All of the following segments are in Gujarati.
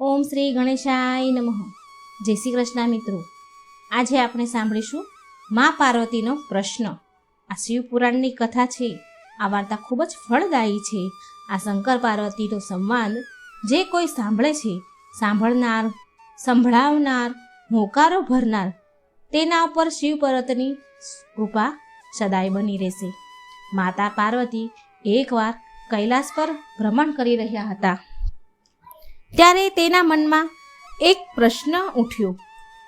ઓમ શ્રી ગણેશાય નમઃ. જય શ્રી કૃષ્ણ મિત્રો. આજે આપણે સાંભળીશું મા પાર્વતીનો પ્રશ્ન. આ શિવપુરાણની કથા છે. આ વાર્તા ખૂબ જ ફળદાયી છે. આ શંકર પાર્વતીનો સંવાદ જે કોઈ સાંભળે છે, સાંભળનાર, સંભળાવનાર, હોંકારો ભરનાર, તેના ઉપર શિવ પાર્વતીની કૃપા સદાય બની રહેશે. માતા પાર્વતી એકવાર કૈલાસ પર ભ્રમણ કરી રહ્યા હતા. ત્યારે તેના મનમાં એક પ્રશ્ન ઉઠ્યો.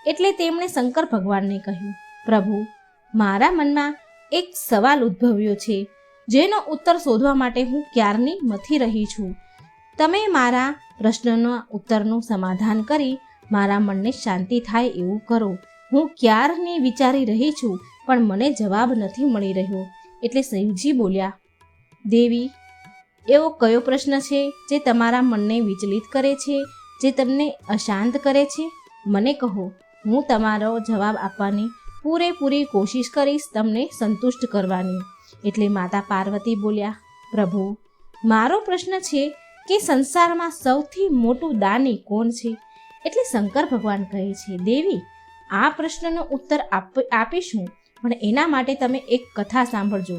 એટલે તેમણે શંકર ભગવાનને કહ્યું, પ્રભુ, મારા મનમાં એક સવાલ ઉદ્ભવ્યો છે, જેનો ઉત્તર શોધવા માટે હું ક્યારની મથી રહી છું. તમે મારા પ્રશ્નના ઉત્તરનું સમાધાન કરી મારા મનને શાંતિ થાય એવું કરો. હું ક્યારની વિચારી રહી છું, પણ મને જવાબ નથી મળી રહ્યો. એટલે શિવજી બોલ્યા, દેવી, એવો કયો પ્રશ્ન છે જે તમારા મનને વિચલિત કરે છે, જે તમને અશાંત કરે છે? મને કહો, હું તમારો જવાબ આપવાની પૂરેપૂરી કોશિશ કરીશ, તમને સંતુષ્ટ કરવાની. એટલે માતા પાર્વતી બોલ્યા, પ્રભુ, મારો પ્રશ્ન છે કે સંસારમાં સૌથી મોટું દાની કોણ છે? એટલે શંકર ભગવાન કહે છે, દેવી, આ પ્રશ્નનો ઉત્તર આપીશું, પણ એના માટે તમે એક કથા સાંભળજો.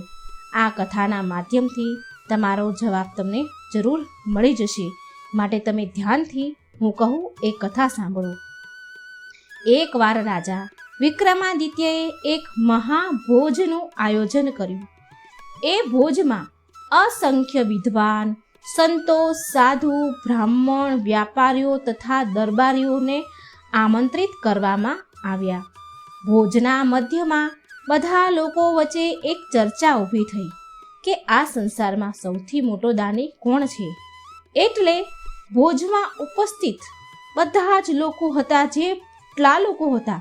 આ કથાના માધ્યમથી તમારો જવાબ તમને જરૂર મળી જશે. માટે તમે ધ્યાનથી હું કહું એ કથા સાંભળો. એકવાર રાજા વિક્રમાદિત્યએ એક મહાભોજનું આયોજન કર્યું. એ ભોજમાં અસંખ્ય વિદ્વાન, સંતો, સાધુ, બ્રાહ્મણ, વ્યાપારીઓ તથા દરબારીઓને આમંત્રિત કરવામાં આવ્યા. ભોજના મધ્યમાં બધા લોકો વચ્ચે એક ચર્ચા ઊભી થઈ કે આ સંસારમાં સૌથી મોટો દાની કોણ છે? એટલે ભોજમાં ઉપસ્થિત બધા જ લોકો હતા, જેટલા લોકો હતા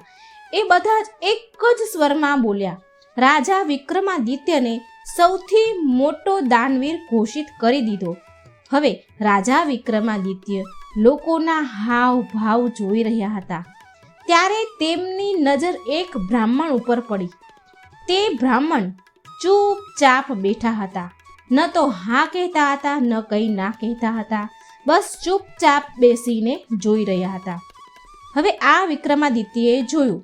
એ બધા જ એક જ સ્વરમાં બોલ્યા, રાજા વિક્રમાદિત્યને સૌથી મોટો દાનવીર ઘોષિત કરી દીધો. હવે રાજા વિક્રમાદિત્ય લોકોના હાવ ભાવ જોઈ રહ્યા હતા. ત્યારે તેમની નજર એક બ્રાહ્મણ ઉપર પડી. તે બ્રાહ્મણ ચૂપચાપ બેઠા હતા. ન તો હા કહેતા હતા, ન કંઈ ના કહેતા હતા. બસ ચૂપચાપ બેસીને જોઈ રહ્યા હતા. હવે આ વિક્રમાદિત્યએ જોયું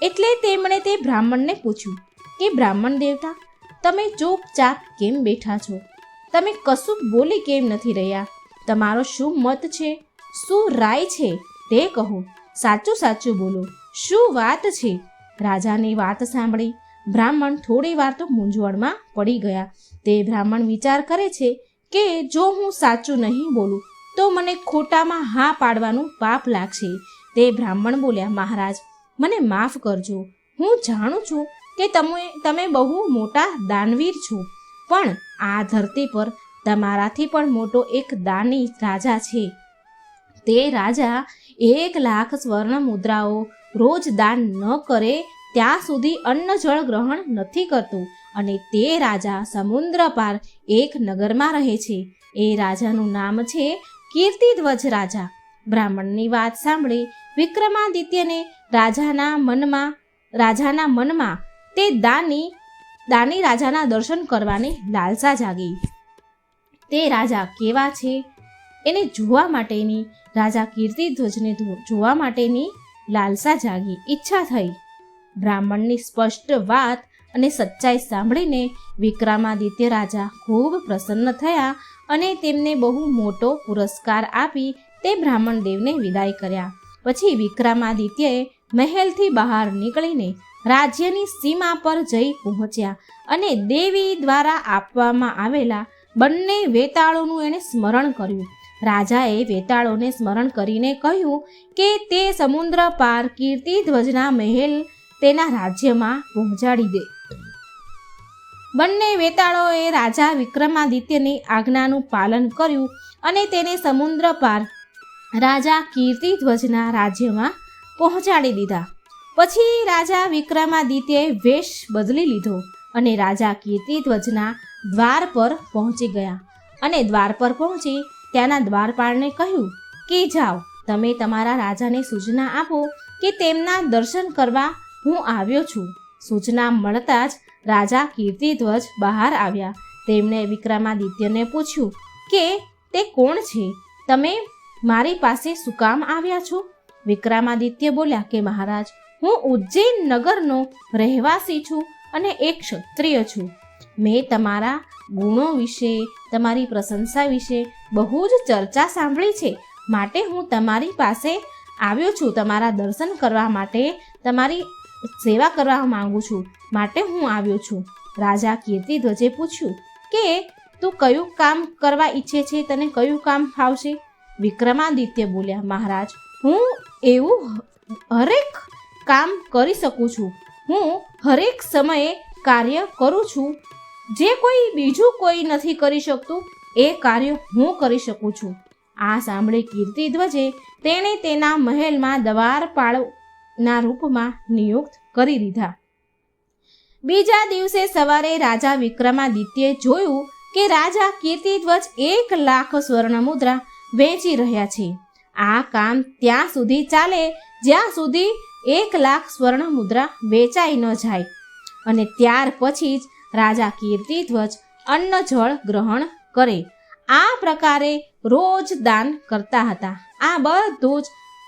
એટલે તેમણે તે બ્રાહ્મણને પૂછ્યું કે બ્રાહ્મણ દેવતા, તમે ચૂપચાપ કેમ બેઠા છો? તમે કશું બોલી કેમ નથી રહ્યા? તમારો શું મત છે? શું રાય છે? તે કહો. સાચું સાચું બોલો. શું વાત છે? રાજાની વાત સાંભળી બ્રાહ્મણ થોડી વાર તો મૂંઝવણમાં પડી ગયા. તે બ્રાહ્મણ વિચાર કરે છે કે જો હું સાચું નહીં બોલું તો મને ખોટામાં હા પાડવાનું પાપ લાગશે. તે બ્રાહ્મણ બોલ્યા, મહારાજ, મને માફ કરજો. હું જાણું છું કે તમે બહુ મોટા દાનવીર છો, પણ આ ધરતી પર તમારાથી પણ મોટો એક દાની રાજા છે. તે રાજા 1,00,000 સ્વર્ણ મુદ્રાઓ રોજ દાન ન કરે ત્યાં સુધી અન્ન જળ ગ્રહણ નથી કરતું. અને તે રાજા સમુદ્ર પાર એક નગરમાં રહે છે. એ રાજાનું નામ છે કીર્તિધ્વજ રાજા. બ્રાહ્મણની વાત સાંભળી વિક્રમાદિત્યને રાજાના મનમાં તે દાની રાજાના દર્શન કરવાની લાલસા જાગી. તે રાજા કેવા છે એને જોવા માટેની, રાજા કીર્તિધ્વજને જોવા માટેની લાલસા જાગી, ઈચ્છા થઈ. બ્રાહ્મણની સ્પષ્ટ વાત અને સચ્ચાઈ સાંભળીને વિક્રમાદિત્ય રાજા ખૂબ પ્રસન્ન થયા અને તેમને બહુ મોટો પુરસ્કાર આપી તે બ્રાહ્મણ દેવને વિદાય કર્યા. પછી વિક્રમાદિત્યએ મહેલથી બહાર નીકળીને રાજ્યની સીમા પર જઈ પહોંચ્યા અને દેવી દ્વારા આપવામાં આવેલા બંને વેતાળોનું એણે સ્મરણ કર્યું. રાજાએ વેતાળોને સ્મરણ કરીને કહ્યું કે તે સમુદ્ર પાર કીર્તિધ્વજના મહેલ તેના રાજ્યમાં પહોંચાડી દે. બંને વેતાળોએ રાજા વિક્રમાદિત્યની આજ્ઞાનું પાલન કર્યું અને તેને સમુદ્ર પાર રાજા કીર્તિધ્વજના રાજ્યમાં પહોંચાડી દીધા. પછી રાજા વિક્રમાદિત્યએ વેશ બદલી લીધો અને રાજા કીર્તિધ્વજના દ્વાર પર પહોંચી ગયા. અને દ્વાર પર પહોંચી ત્યાંના દ્વારપાળને કહ્યું કે જાઓ, તમે તમારા રાજાને સૂચના આપો કે તેમના દર્શન કરવા હું આવ્યો છું. સૂચના મળતા જ રાજા કીર્તિધ્વજ બહાર આવ્યા. તેમણે વિક્રમાદિત્યને પૂછ્યું કે તે કોણ છે? તમે મારી પાસે શું કામ આવ્યા છો? વિક્રમાદિત્ય બોલ્યા કે મહારાજ, હું ઉજ્જૈન નગરનો રહેવાસી છું અને એક ક્ષત્રિય છું. મેં તમારા ગુણો વિશે, તમારી પ્રશંસા વિશે બહુ જ ચર્ચા સાંભળી છે, માટે હું તમારી પાસે આવ્યો છું. તમારા દર્શન કરવા માટે, તમારી સેવા કરવા માંગુ છું, માટે હું આવ્યો છું. રાજા કીર્તિધ્વજે પૂછ્યું કે તું કયું કામ કરવા ઈચ્છે છે? તને કયું કામ ફાવશે? વિક્રમાદિત્ય બોલ્યા, મહારાજ, હું એવું હરેક કામ કરી શકું છું. હું હરેક સમયે કાર્ય કરું છું. જે કોઈ બીજું કોઈ નથી કરી શકતું એ કાર્ય હું કરી શકું છું. આ સાંભળી કીર્તિધ્વજે તેણે તેના મહેલમાં દ્વારપાળના રૂપમાં નિયુક્ત કરી દીધા. બીજા દિવસે સવારે રાજા વિક્રમાદિત્યે જોયું કે રાજા કીર્તિધ્વજ 1,00,000 સ્વર્ણ મુદ્રા વેચી રહ્યા છે. આ કામ ત્યાં સુધી ચાલે જ્યાં સુધી 1,00,000 સ્વર્ણ મુદ્રા વેચાઈ ન જાય, અને ત્યાર પછી જ રાજા કીર્તિધ્વજ અન્ન જળ ગ્રહણ કરે. આ પ્રકારે રોજ દાન કરતા હતા. આ બધું જ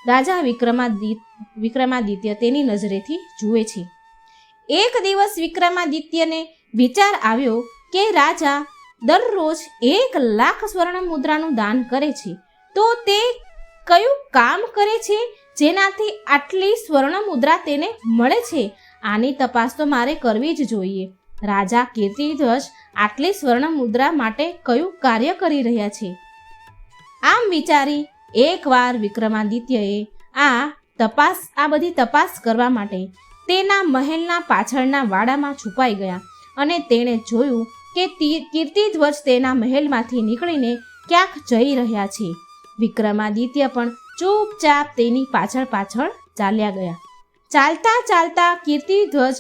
રાજા વિક્રમાદિત્ય તેની નજરેથી જુએ છે. એક દિવસ વિક્રમાદિત્યને વિચાર આવ્યો કે રાજા દરરોજ 1,00,000 સ્વર્ણ મુદ્રાનું દાન કરે છે, તો તે કયું કામ કરે છે જેનાથી આટલી સ્વર્ણ મુદ્રા તેને મળે છે? આની તપાસ તો મારે કરવી જ જોઈએ. રાજા કીર્તિધ્વજ આટલી સ્વર્ણ મુદ્રા માટે કયું કાર્ય કરી રહ્યા છે? આમ વિચારી એકવાર વિક્રમાદિત્યએ આ બધી તપાસ કરવા માટે તેના મહેલના પાછળના વાડામાં છુપાઈ ગયા, અને તેણે જોયું કે કીર્તિધ્વજ તેના મહેલમાંથી નીકળીને ક્યાંક જઈ રહ્યા છે. વિક્રમાદિત્ય પણ ચૂપચાપ તેની પાછળ ચાલ્યા ગયા. ચાલતા ચાલતા કીર્તિધ્વજ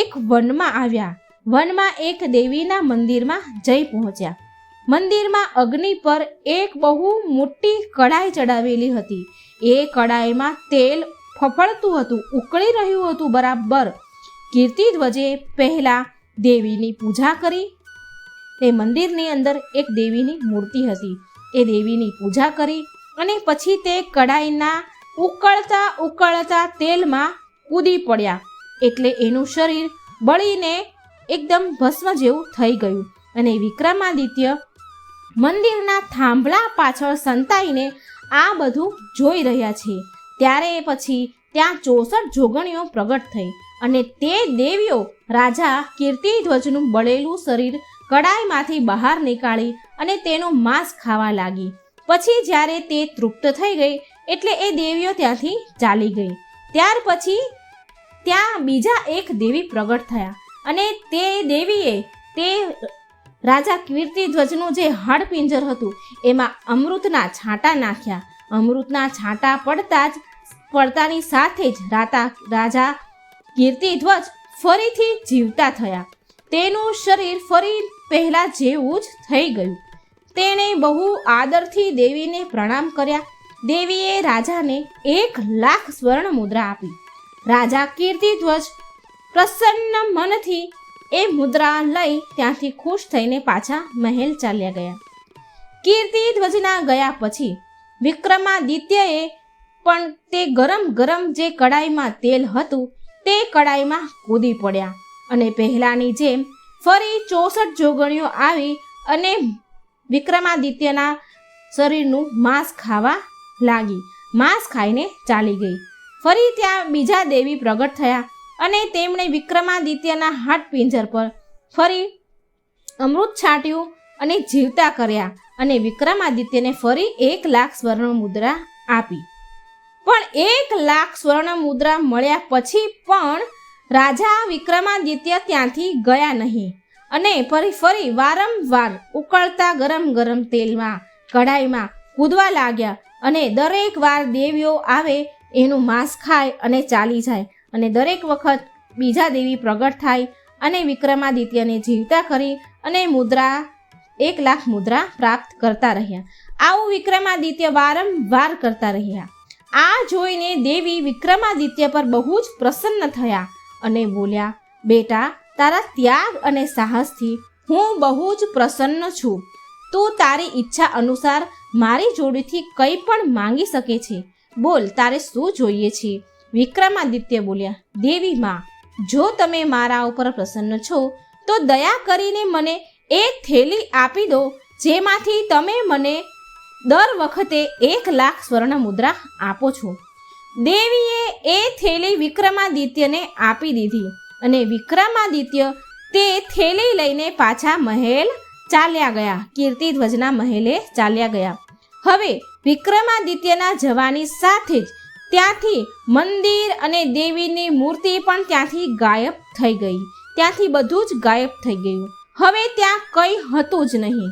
એક વનમાં આવ્યા. વનમાં એક દેવીના મંદિરમાં જઈ પહોંચ્યા. મંદિરમાં અગ્નિ પર એક બહુ મોટી કડાઈ ચડાવેલી હતી. એ કડાઈમાં તેલ ફફડતું હતું, ઉકળી રહ્યું હતું બરાબર. કીર્તિધ્વજે પહેલા દેવીની પૂજા કરી. તે મંદિરની અંદર એક દેવીની મૂર્તિ હતી. એ દેવીની પૂજા કરી અને પછી તે કડાઈના ઉકળતા તેલમાં કૂદી પડ્યા. એટલે એનું શરીર બળીને એકદમ ભસ્મ જેવું થઈ ગયું. અને વિક્રમાદિત્ય મંદિરના થાંભલા પાછળ સંતાઈને આ બધું જોઈ રહ્યા છે. ત્યારે પછી ત્યાં 64 જોગણીઓ પ્રગટ થઈ, અને તે દેવીઓ રાજા કીર્તિધ્વજનું બળેલું શરીર કડાઈમાંથી બહાર નીકાળી અને તેનું માંસ ખાવા લાગી. પછી જ્યારે તે તૃપ્ત થઈ ગઈ એટલે એ દેવીઓ ત્યાંથી ચાલી ગઈ. ત્યાર પછી ત્યાં બીજા એક દેવી પ્રગટ થયા, અને તે દેવીએ તે રાજા કીર્તિધ્વજનું જે હાડપિંજર હતું એમાં અમૃતના છાંટા નાખ્યા. અમૃતના છાંટા પડતાની સાથે જ રાજા કીર્તિધ્વજ ફરીથી જીવતા થયા. તેનું શરીર ફરી પહેલા જેવું જ થઈ ગયું. તેણે બહુ આદરથી દેવીને પ્રણામ કર્યા. દેવીએ રાજાને 1,00,000 સ્વર્ણ મુદ્રા આપી. રાજા કીર્તિધ્વજ પ્રસન્ન મનથી એ મુદ્રા લઈ ત્યાંથી ખુશ થઈને પાછા મહેલ ચાલ્યા ગયા. કીર્તિધ્વજના ગયા પછી વિક્રમાદિત્યએ પણ તે ગરમ જે કડાઈમાં તેલ હતું તે કડાઈમાં કૂદી પડ્યા, અને પહેલાની જેમ ફરી 64 જોગણીઓ આવી અને વિક્રમાદિત્યના શરીરનું માંસ ખાવા લાગી. માંસ ખાઈને ચાલી ગઈ. ફરી ત્યાં બીજા દેવી પ્રગટ થયા, અને તેમણે વિક્રમાદિત્યના હાડપિંજર પર ફરી અમૃત છાંટ્યું અને જીવતા કર્યા, અને વિક્રમાદિત્યને ફરી 1,00,000 સ્વર્ણ મુદ્રા આપી. પણ 1,00,000 સ્વર્ણ મુદ્રા મળ્યા પછી પણ રાજા વિક્રમાદિત્ય ત્યાંથી ગયા નહીં, અને ફરી વારંવાર ઉકળતા ગરમ તેલમાં કઢાઈમાં કૂદવા લાગ્યા, અને દરેક વાર દેવીઓ આવે એનું માંસ ખાય અને ચાલી જાય, અને દરેક વખત બીજા દેવી પ્રગટ થાય અને વિક્રમાદિત્યને જીવતા કરી અને 1,00,000 મુદ્રા પ્રાપ્ત કરતા રહ્યા. આવું વિક્રમાદિત્ય વારંવાર કરતા રહ્યા. આ જોઈને દેવી વિક્રમાદિત્ય પર બહુ જ પ્રસન્ન થયા અને બોલ્યા, બેટા, તારા ત્યાગ અને સાહસથી હું બહુ જ પ્રસન્ન છું. તું તારી ઈચ્છા અનુસાર મારી જોડેથી કંઈ પણ માંગી શકે છે. બોલ, તારે શું જોઈએ છે? વિક્રમાદિત્ય બોલ્યા, દેવી માં, જો તમે મારા ઉપર પ્રસન્ન છો તો દયા કરીને મને એ થેલી આપી દો જેમાંથી તમે મને દર વખતે 1,00,000 સ્વર્ણ મુદ્રા આપો છો. દેવીએ એ થેલી વિક્રમાદિત્યને આપી દીધી અને વિક્રમાદિત્ય તે થેલી લઈને પાછા મહેલ ચાલ્યા ગયા. કીર્તિધ્વજના મહેલે ચાલ્યા ગયા. હવે વિક્રમાદિત્યના જવાની સાથે જ ત્યાંથી મંદિર અને દેવીની મૂર્તિ પણ ત્યાંથી ગાયબ થઈ ગઈ. ત્યાંથી બધું જ ગાયબ થઈ ગયું. હવે ત્યાં કંઈ હતું જ નહીં.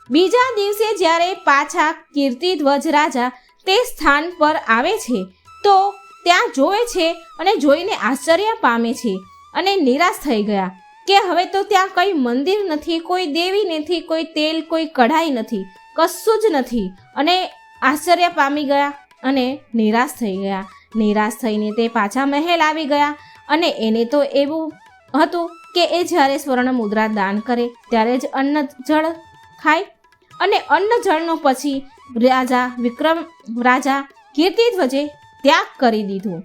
બીજા દિવસે જ્યારે પાછા કીર્તિધ્વજ રાજા તે સ્થાન પર આવે છે તો ત્યાં જોવે છે અને જોઈને આશ્ચર્ય પામે છે અને નિરાશ થઈ ગયા કે હવે તો ત્યાં કંઈ મંદિર નથી, કોઈ દેવી નથી, કોઈ તેલ, કોઈ કઢાઈ નથી, કશું જ નથી અને આશ્ચર્ય પામી ગયા અને નિરાશ થઈ ગયા. નિરાશ થઈને તે પાછા મહેલ આવી ગયા અને એને તો એવું હતું કે એ જ્યારે સ્વર્ણ મુદ્રા દાન કરે ત્યારે જ અન્ન જળ ખાય અને અન્ન જળનો પછી રાજા કીર્તિધ્વજે ત્યાગ કરી દીધું.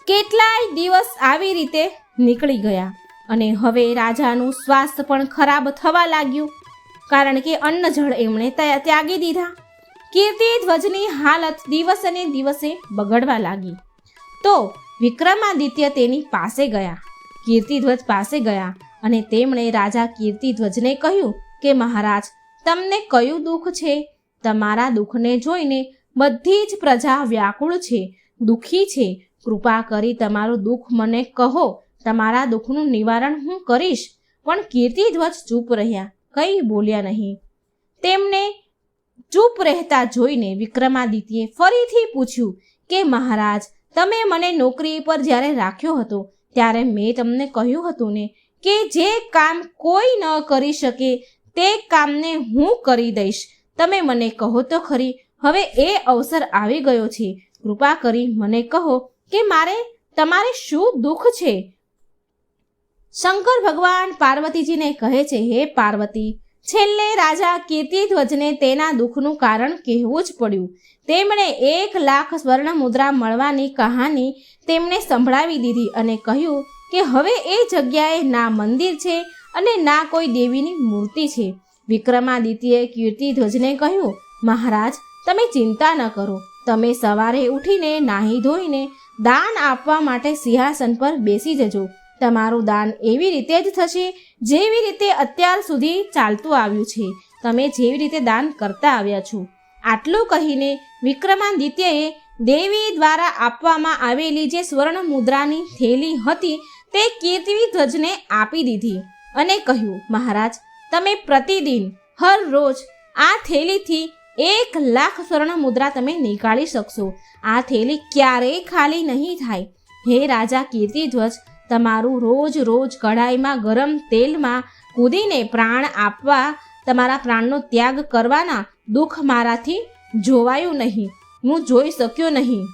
કેટલાય દિવસ આવી રીતે નીકળી ગયા અને હવે રાજાનું સ્વાસ્થ્ય પણ ખરાબ થવા લાગ્યું કારણ કે અન્ન જળ એમણે ત્યાગી દીધા. કીર્તિધ્વજની હાલત દિવસે ને દિવસે બગડવા લાગી. તો વિક્રમાદિત્ય તેની પાસે ગયા, કીર્તિધ્વજ પાસે ગયા અને તેમણે રાજા કીર્તિધ્વજને કહ્યું કે મહારાજ, તમને કયું દુઃખ છે? તમારા દુઃખને જોઈને બધી જ પ્રજા વ્યાકુળ છે, દુઃખી છે. કૃપા કરી તમારું દુઃખ મને કહો, તમારા દુઃખનું નિવારણ હું કરીશ. પણ કીર્તિધ્વજ ચૂપ રહ્યા, કંઈ બોલ્યા નહીં. તેમને ચૂપ રહેતા જોઈને વિક્રમાદિત્યે ફરીથી પૂછ્યું કે મહારાજ, તમે મને નોકરી પર જ્યારે રાખ્યો હતો ત્યારે મેં તમને કહ્યું હતું ને કે જે કામ કોઈ ન કરી શકે તે કામને હું કરી દઈશ. તમે મને કહો તો ખરી, હવે એ અવસર આવી ગયો છે. કૃપા કરી મને કહો કે તમારે શું દુઃખ છે? શંકર ભગવાન પાર્વતીજીને કહે છે, હે પાર્વતી, છેલ્લે રાજા કીર્તિધ્વજને તેના દુઃખનું કારણ કહેવું જ પડ્યું. તેમણે 1,00,000 સ્વર્ણ મુદ્રા મળવાની કહાની તેમને સંભળાવી દીધી અને કહ્યું કે હવે એ જગ્યાએ ના મંદિર છે અને ના કોઈ દેવીની મૂર્તિ છે. વિક્રમાદિત્યએ કીર્તિધ્વજને કહ્યું, મહારાજ, તમે ચિંતા ન કરો. તમે સવારે ઉઠીને નાહી ધોઈને દાન આપવા માટે સિંહાસન પર બેસી જજો. તમારું દાન એવી રીતે જ થશે જેવી રીતે અત્યાર સુધી ચાલતું આવ્યું છે. તમે જેવી રીતે દાન કરતા આવ્યા છો. આટલું કહીને વિક્રમાદિત્યએ દેવી દ્વારા આપવામાં આવેલી જે સ્વર્ણ મુદ્રાની થેલી હતી તે કીર્તિધ્વજને આપી દીધી અને કહ્યું, મહારાજ, તમે પ્રતિદિન હર રોજ આ થેલીથી 1,00,000 સ્વર્ણ મુદ્રા તમે નીકાળી શકશો. આ થેલી ક્યારેય ખાલી નહીં થાય. હે રાજા કીર્તિધ્વજ, તમારું રોજ રોજ કઢાઈમાં ગરમ તેલમાં કૂદીને પ્રાણ આપવા, તમારા પ્રાણનો ત્યાગ કરવાના દુઃખ મારાથી જોવાયું નહીં, હું જોઈ શક્યો નહીં.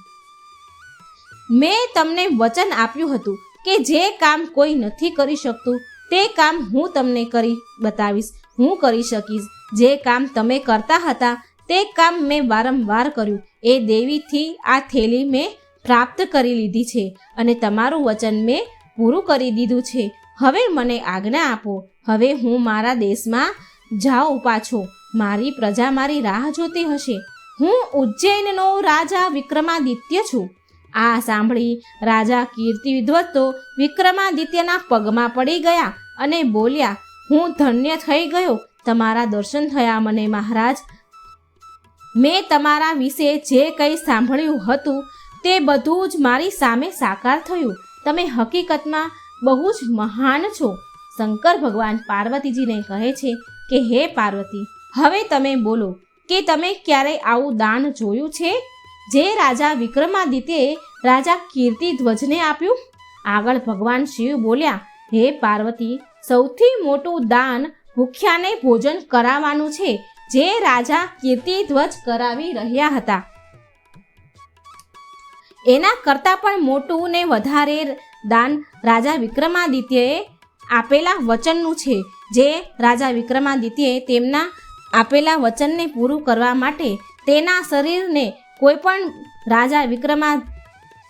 મેં તમને વચન આપ્યું હતું કે જે કામ કોઈ નથી કરી શકતું તે કામ હું તમને કરી બતાવીશ, હું કરી શકીશ. જે કામ તમે કરતા હતા તે કામ મેં વારંવાર કર્યું. એ દેવીથી આ થેલી મેં પ્રાપ્ત કરી લીધી છે અને તમારું વચન મેં પૂરું કરી દીધું છે. હવે મને આજ્ઞા આપો. હવે હું મારા દેશમાં જાઉં પાછો. મારી પ્રજા મારી રાહ જોતી હશે. હું ઉજ્જૈનનો રાજા વિક્રમાદિત્ય છું. આ સાંભળી રાજા કીર્તિધ્વજ તો વિક્રમાદિત્યના પગમાં પડી ગયા અને બોલ્યા, હું ધન્ય થઈ ગયો. તમારા દર્શન થયા મને મહારાજ. મેં તમારા વિશે જે કંઈ સાંભળ્યું હતું તે બધું જ મારી સામે સાકાર થયું. તમે હકીકતમાં બહુ જ મહાન છો. શંકર ભગવાન પાર્વતીજીને કહે છે કે હે પાર્વતી, હવે તમે બોલો કે તમે ક્યારેય આવું દાન જોયું છે જે રાજા વિક્રમાદિત્યએ રાજા કીર્તિધ્વજને આપ્યું? આગળ ભગવાન શિવ બોલ્યા, હે પાર્વતી, સૌથી મોટું દાન ભૂખ્યાને ભોજન કરાવવાનું છે જે રાજા કીર્તિધ્વજ કરાવી રહ્યા હતા. એના કરતાં પણ મોટું ને વધારે દાન રાજા વિક્રમાદિત્યએ આપેલા વચનનું છે જે રાજા વિક્રમાદિત્યએ તેમના આપેલા વચનને પૂરું કરવા માટે તેના શરીરને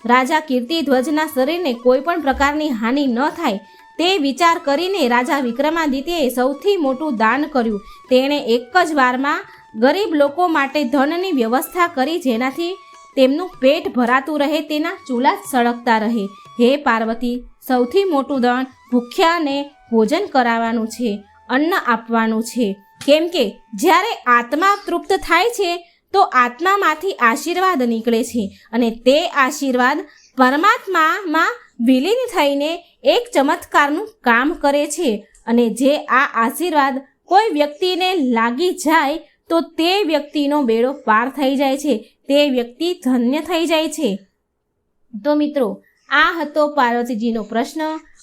રાજા કીર્તિધ્વજના શરીરને કોઈ પણ પ્રકારની હાનિ ન થાય તે વિચાર કરીને રાજા વિક્રમાદિત્યએ સૌથી મોટું દાન કર્યું. તેણે એક જ વારમાં ગરીબ લોકો માટે ધનની વ્યવસ્થા કરી, જેનાથી તેમનું પેટ ભરાતું રહે, તેના ચૂલા સળગતા રહે. હે પાર્વતી, સૌથી મોટું દાન ભૂખ્યાને ભોજન કરાવવાનું છે, અન્ન આપવાનું છે. કેમ કે જ્યારે આત્મા તૃપ્ત થાય છે તો આત્મામાંથી આશીર્વાદ નીકળે છે અને તે આશીર્વાદ પરમાત્મામાં વિલીન થઈને એક ચમત્કારનું કામ કરે છે. અને જે આ આશીર્વાદ કોઈ વ્યક્તિને લાગી જાય તો તે વ્યક્તિનો બેડો પાર થઈ જાય છે, તે વ્યક્તિ ધન્ય થઈ જાય છે. તો મિત્રો, આ હતો પાર્વતીજીનો પ્રશ્ન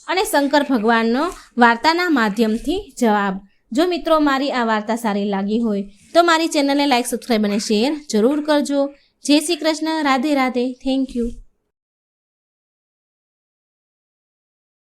અને શંકર ભગવાનનો વાર્તાના માધ્યમથી જવાબ. જો મિત્રો મારી આ વાર્તા સારી લાગી હોય તો મારી ચેનલને લાઈક, સબસ્ક્રાઈબ અને શેર જરૂર કરજો. જય શ્રી કૃષ્ણ. રાધે રાધે. Thank you.